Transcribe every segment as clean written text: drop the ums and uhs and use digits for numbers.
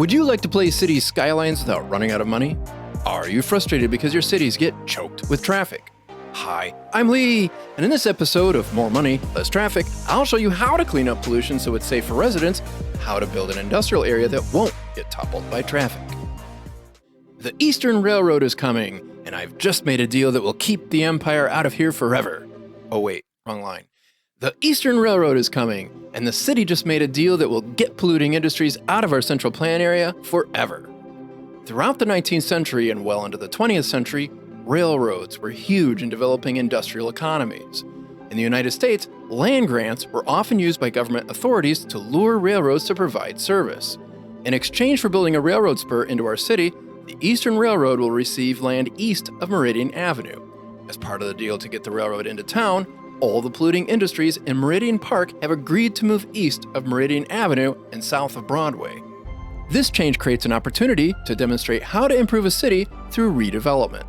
Would you like to play City Skylines without running out of money? Are you frustrated because your cities get choked with traffic? Hi, I'm Lee, and in this episode of More Money, Less Traffic, I'll show you how to clean up pollution so it's safe for residents, how to build an industrial area that won't get toppled by traffic. The Eastern Railroad is coming, and I've just made a deal that will keep the Empire out of here forever. Oh wait, wrong line. The Eastern Railroad is coming, and the city just made a deal that will get polluting industries out of our central plan area forever. Throughout the 19th century and well into the 20th century, railroads were huge in developing industrial economies. In the United States, land grants were often used by government authorities to lure railroads to provide service. In exchange for building a railroad spur into our city, the Eastern Railroad will receive land east of Meridian Avenue. As part of the deal to get the railroad into town, all the polluting industries in Meridian Park have agreed to move east of Meridian Avenue and south of Broadway. This change creates an opportunity to demonstrate how to improve a city through redevelopment.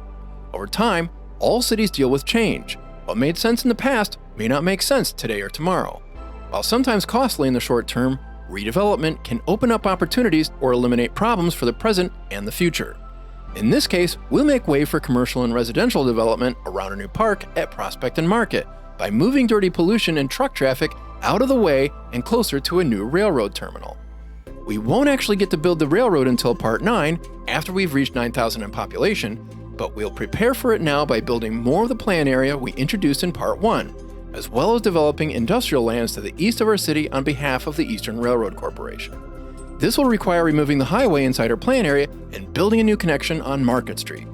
Over time, all cities deal with change. What made sense in the past may not make sense today or tomorrow. While sometimes costly in the short term, redevelopment can open up opportunities or eliminate problems for the present and the future. In this case, we'll make way for commercial and residential development around a new park at Prospect and Market by moving dirty pollution and truck traffic out of the way and closer to a new railroad terminal. We won't actually get to build the railroad until Part 9, after we've reached 9,000 in population, but we'll prepare for it now by building more of the plan area we introduced in Part 1, as well as developing industrial lands to the east of our city on behalf of the Eastern Railroad Corporation. This will require removing the highway inside our plan area and building a new connection on Market Street.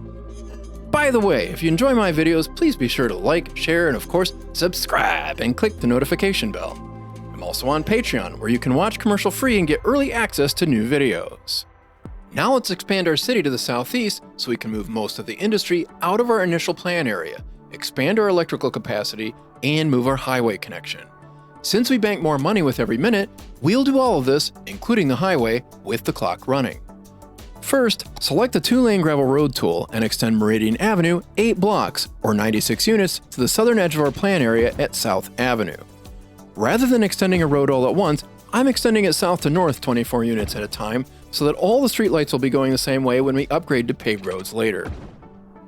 By the way, if you enjoy my videos, please be sure to like, share, and of course, subscribe and click the notification bell. I'm also on Patreon, where you can watch commercial-free and get early access to new videos. Now let's expand our city to the southeast so we can move most of the industry out of our initial plan area, expand our electrical capacity, and move our highway connection. Since we bank more money with every minute, we'll do all of this, including the highway, with the clock running. First, select the 2-lane gravel road tool and extend Meridian Avenue 8 blocks, or 96 units, to the southern edge of our plan area at South Avenue. Rather than extending a road all at once, I'm extending it south to north 24 units at a time, so that all the streetlights will be going the same way when we upgrade to paved roads later.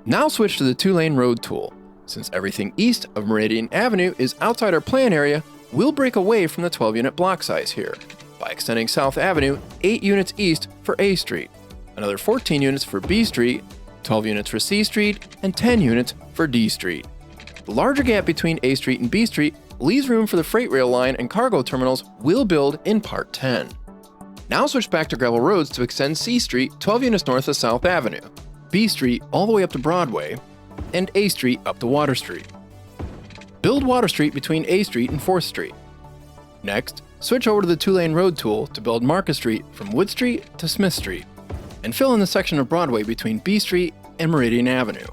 Now switch to the 2-lane road tool. Since everything east of Meridian Avenue is outside our plan area, we'll break away from the 12-unit block size here by extending South Avenue 8 units east for A Street, another 14 units for B Street, 12 units for C Street, and 10 units for D Street. The larger gap between A Street and B Street leaves room for the freight rail line and cargo terminals we'll build in Part 10. Now switch back to gravel roads to extend C Street 12 units north of South Avenue, B Street all the way up to Broadway, and A Street up to Water Street. Build Water Street between A Street and 4th Street. Next, switch over to the 2-lane road tool to build Market Street from Wood Street to Smith Street, and fill in the section of Broadway between B Street and Meridian Avenue.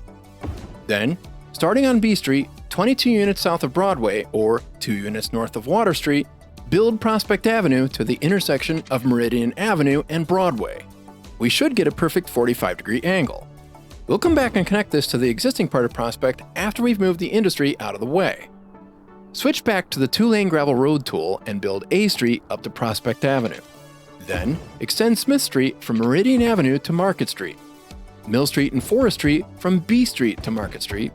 Then, starting on B Street, 22 units south of Broadway, or 2 units north of Water Street, build Prospect Avenue to the intersection of Meridian Avenue and Broadway. We should get a perfect 45-degree angle. We'll come back and connect this to the existing part of Prospect after we've moved the industry out of the way. Switch back to the 2-lane gravel road tool and build A Street up to Prospect Avenue. Then, extend Smith Street from Meridian Avenue to Market Street, Mill Street and Forest Street from B Street to Market Street,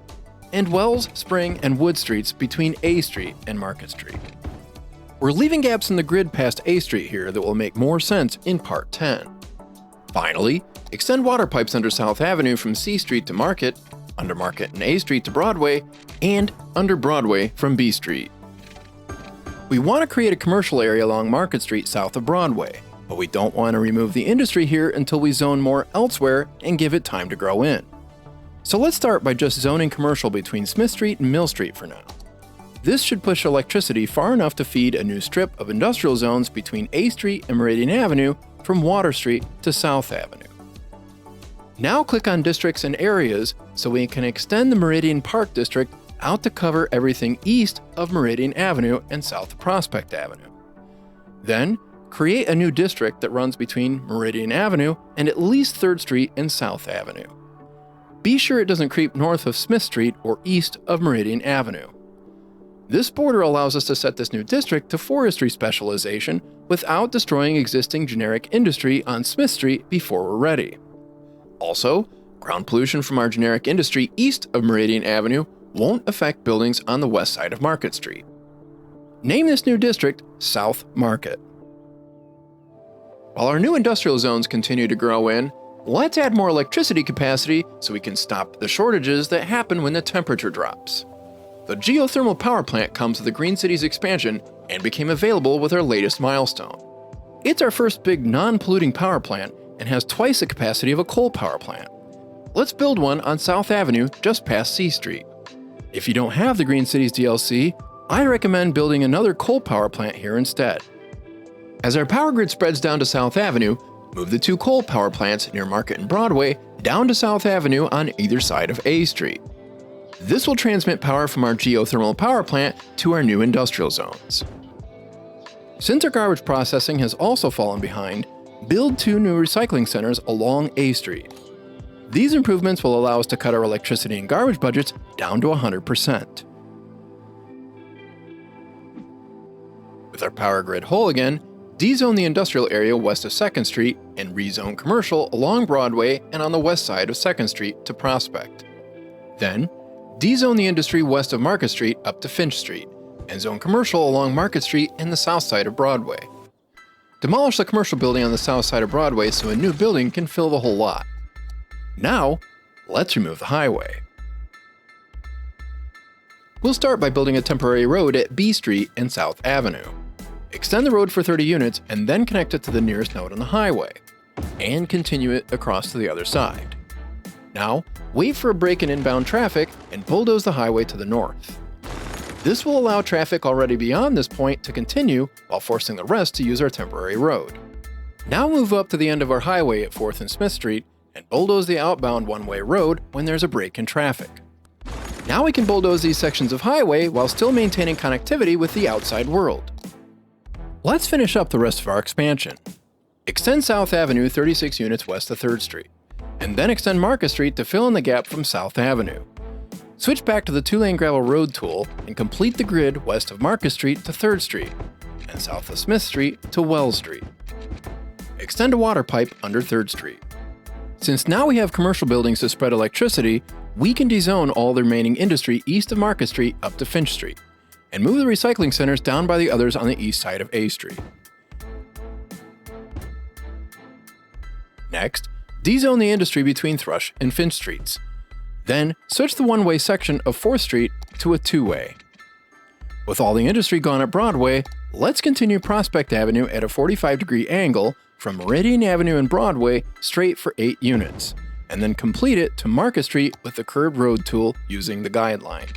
and Wells, Spring, and Wood Streets between A Street and Market Street. We're leaving gaps in the grid past A Street here that will make more sense in Part 10. Finally, extend water pipes under South Avenue from C Street to Market, under Market and A Street to Broadway, and under Broadway from B Street. We want to create a commercial area along Market Street south of Broadway, but we don't want to remove the industry here until we zone more elsewhere and give it time to grow in. So let's start by just zoning commercial between Smith Street and Mill Street for now. This should push electricity far enough to feed a new strip of industrial zones between A Street and Meridian Avenue from Water Street to South Avenue. Now click on Districts and Areas so we can extend the Meridian Park District out to cover everything east of Meridian Avenue and south of Prospect Avenue. Then, create a new district that runs between Meridian Avenue and at least 3rd Street and South Avenue. Be sure it doesn't creep north of Smith Street or east of Meridian Avenue. This border allows us to set this new district to forestry specialization without destroying existing generic industry on Smith Street before we're ready. Also, ground pollution from our generic industry east of Meridian Avenue won't affect buildings on the west side of Market Street. Name this new district South Market. While our new industrial zones continue to grow in, let's add more electricity capacity so we can stop the shortages that happen when the temperature drops. The geothermal power plant comes with the Green Cities expansion and became available with our latest milestone. It's our first big non-polluting power plant and has twice the capacity of a coal power plant. Let's build one on South Avenue just past C Street. If you don't have the Green Cities DLC, I recommend building another coal power plant here instead. As our power grid spreads down to South Avenue, move the 2 coal power plants near Market and Broadway down to South Avenue on either side of A Street. This will transmit power from our geothermal power plant to our new industrial zones. Since our garbage processing has also fallen behind, build 2 new recycling centers along A Street. These improvements will allow us to cut our electricity and garbage budgets down to 100%. With our power grid whole again, dezone the industrial area west of 2nd Street and rezone commercial along Broadway and on the west side of 2nd Street to Prospect. Then, dezone the industry west of Market Street up to Finch Street, and zone commercial along Market Street and the south side of Broadway. Demolish the commercial building on the south side of Broadway so a new building can fill the whole lot. Now, let's remove the highway. We'll start by building a temporary road at B Street and South Avenue. Extend the road for 30 units and then connect it to the nearest node on the highway, and continue it across to the other side. Now, wait for a break in inbound traffic and bulldoze the highway to the north. This will allow traffic already beyond this point to continue while forcing the rest to use our temporary road. Now move up to the end of our highway at 4th and Smith Street and bulldoze the outbound one-way road when there's a break in traffic. Now we can bulldoze these sections of highway while still maintaining connectivity with the outside world. Let's finish up the rest of our expansion. Extend South Avenue 36 units west of 3rd Street, and then extend Market Street to fill in the gap from South Avenue. Switch back to the 2-lane gravel road tool and complete the grid west of Market Street to 3rd Street, and south of Smith Street to Wells Street. Extend a water pipe under 3rd Street. Since now we have commercial buildings to spread electricity, we can dezone all the remaining industry east of Market Street up to Finch Street, and move the recycling centers down by the others on the east side of A Street. Next, dezone the industry between Thrush and Finch Streets. Then, switch the one-way section of 4th Street to a 2-way. With all the industry gone at Broadway, let's continue Prospect Avenue at a 45-degree angle from Meridian Avenue and Broadway straight for 8 units, and then complete it to Market Street with the curved road tool using the guideline.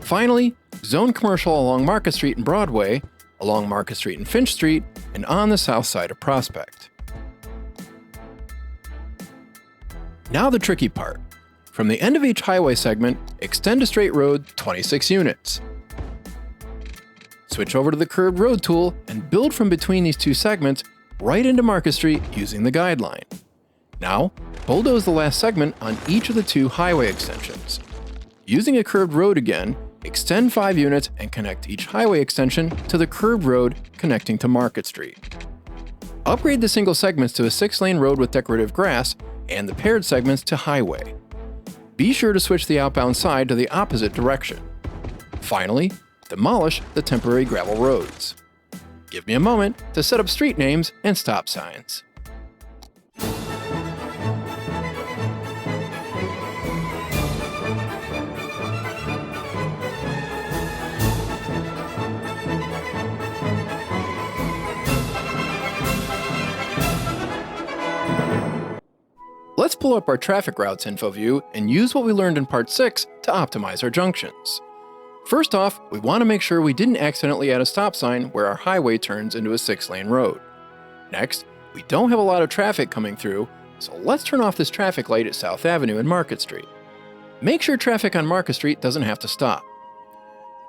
Finally, zone commercial along Market Street and Broadway, along Market Street and Finch Street, and on the south side of Prospect. Now the tricky part. From the end of each highway segment, extend a straight road 26 units. Switch over to the curved road tool and build from between these 2 segments right into Market Street using the guideline. Now, bulldoze the last segment on each of the 2 highway extensions. Using a curved road again, extend 5 units and connect each highway extension to the curved road connecting to Market Street. Upgrade the single segments to a 6-lane road with decorative grass and the paired segments to highway. Be sure to switch the outbound side to the opposite direction. Finally, demolish the temporary gravel roads. Give me a moment to set up street names and stop signs. Let's pull up our traffic routes info view and use what we learned in part 6 to optimize our junctions. First off, we want to make sure we didn't accidentally add a stop sign where our highway turns into a 6-lane road. Next, we don't have a lot of traffic coming through, so let's turn off this traffic light at South Avenue and Market Street. Make sure traffic on Market Street doesn't have to stop.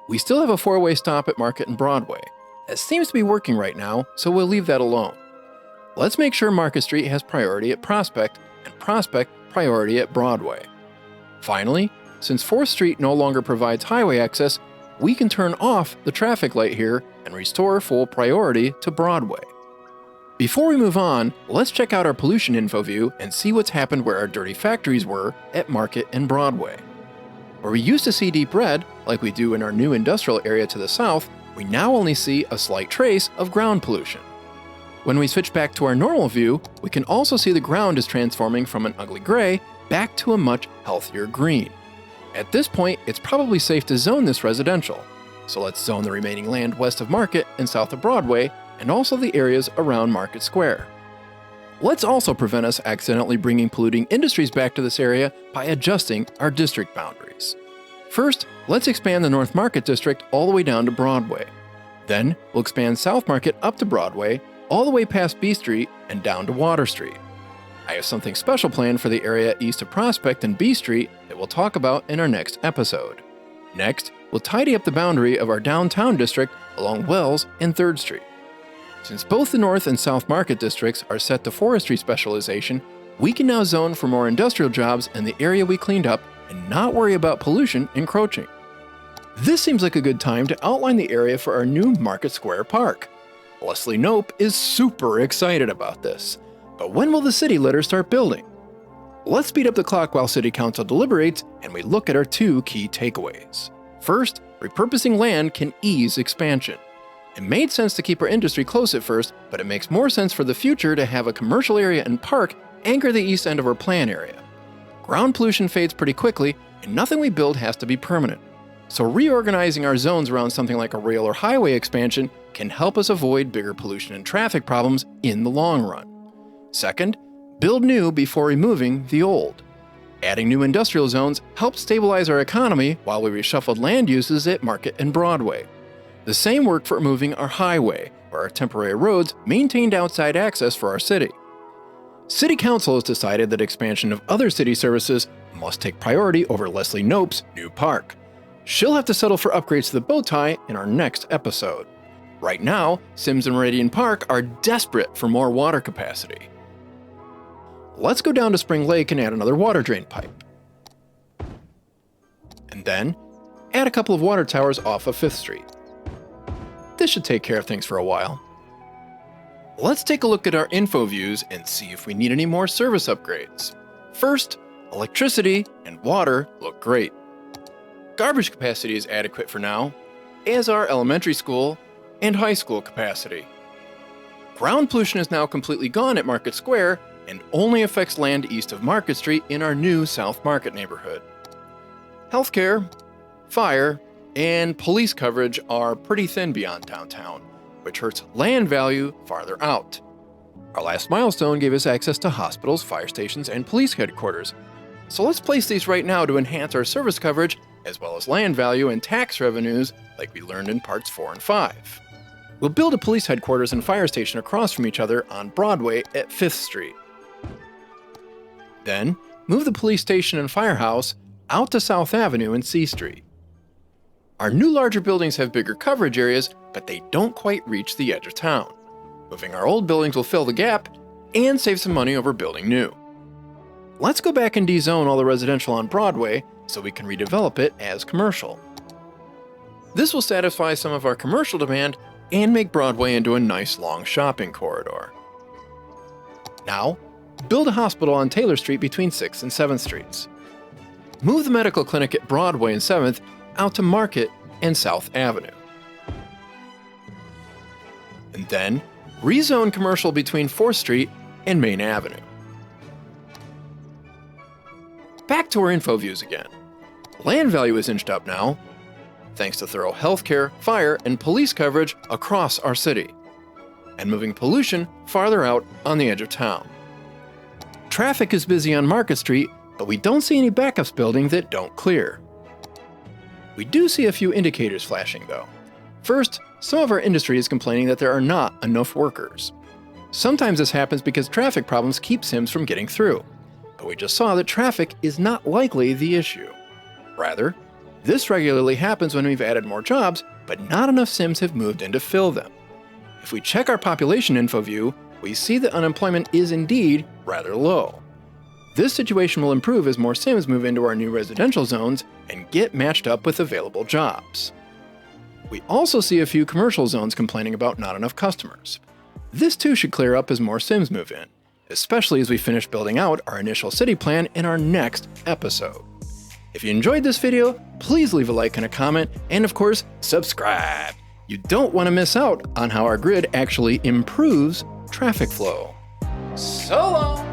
We still have a 4-way stop at Market and Broadway. That seems to be working right now, so we'll leave that alone. Let's make sure Market Street has priority at Prospect and Prospect priority at Broadway. Finally, since 4th Street no longer provides highway access, we can turn off the traffic light here and restore full priority to Broadway. Before we move on, let's check out our pollution info view and see what's happened where our dirty factories were at Market and Broadway. Where we used to see deep red, like we do in our new industrial area to the south, we now only see a slight trace of ground pollution. When we switch back to our normal view, we can also see the ground is transforming from an ugly gray back to a much healthier green. At this point, it's probably safe to zone this residential. So let's zone the remaining land west of Market and south of Broadway, and also the areas around Market Square. Let's also prevent us accidentally bringing polluting industries back to this area by adjusting our district boundaries. First, let's expand the North Market District all the way down to Broadway. Then, we'll expand South Market up to Broadway, all the way past B Street and down to Water Street. I have something special planned for the area east of Prospect and B Street that we'll talk about in our next episode. Next, we'll tidy up the boundary of our downtown district along Wells and 3rd Street. Since both the North and South Market districts are set to forestry specialization, we can now zone for more industrial jobs in the area we cleaned up and not worry about pollution encroaching. This seems like a good time to outline the area for our new Market Square Park. Leslie Knope is super excited about this. But when will the city let her start building? Let's speed up the clock while City Council deliberates and we look at our 2 key takeaways. First, repurposing land can ease expansion. It made sense to keep our industry close at first, but it makes more sense for the future to have a commercial area and park anchor the east end of our plan area. Ground pollution fades pretty quickly, and nothing we build has to be permanent. So reorganizing our zones around something like a rail or highway expansion can help us avoid bigger pollution and traffic problems in the long run. Second, build new before removing the old. Adding new industrial zones helps stabilize our economy while we reshuffled land uses at Market and Broadway. The same worked for moving our highway, where our temporary roads maintained outside access for our city. City Council has decided that expansion of other city services must take priority over Leslie Knope's new park. She'll have to settle for upgrades to the bow tie in our next episode. Right now, Sims and Meridian Park are desperate for more water capacity. Let's go down to Spring Lake and add another water drain pipe. And then, add a couple of water towers off of 5th Street. This should take care of things for a while. Let's take a look at our info views and see if we need any more service upgrades. First, electricity and water look great. Garbage capacity is adequate for now, as are elementary school and high school capacity. Ground pollution is now completely gone at Market Square and only affects land east of Market Street in our new South Market neighborhood. Healthcare, fire, and police coverage are pretty thin beyond downtown, which hurts land value farther out. Our last milestone gave us access to hospitals, fire stations, and police headquarters. So let's place these right now to enhance our service coverage, as well as land value and tax revenues like we learned in parts 4 and 5. We'll build a police headquarters and fire station across from each other on Broadway at 5th Street. Then, move the police station and firehouse out to South Avenue and C Street. Our new larger buildings have bigger coverage areas, but they don't quite reach the edge of town. Moving our old buildings will fill the gap and save some money over building new. Let's go back and dezone all the residential on Broadway so we can redevelop it as commercial. This will satisfy some of our commercial demand and make Broadway into a nice long shopping corridor. Now, build a hospital on Taylor Street between 6th and 7th Streets. Move the medical clinic at Broadway and 7th out to Market and South Avenue. And then, rezone commercial between 4th Street and Main Avenue. Back to our info views again. Land value is inched up now, thanks to thorough healthcare, fire, and police coverage across our city, and moving pollution farther out on the edge of town. Traffic is busy on Market Street, but we don't see any backups building that don't clear. We do see a few indicators flashing though. First, some of our industry is complaining that there are not enough workers. Sometimes this happens because traffic problems keep Sims from getting through, but we just saw that traffic is not likely the issue. Rather, this regularly happens when we've added more jobs, but not enough Sims have moved in to fill them. If we check our population info view, we see that unemployment is indeed rather low. This situation will improve as more Sims move into our new residential zones and get matched up with available jobs. We also see a few commercial zones complaining about not enough customers. This too should clear up as more Sims move in, especially as we finish building out our initial city plan in our next episode. If you enjoyed this video, please leave a like and a comment, and of course, subscribe. You don't want to miss out on how our grid actually improves traffic flow. So long!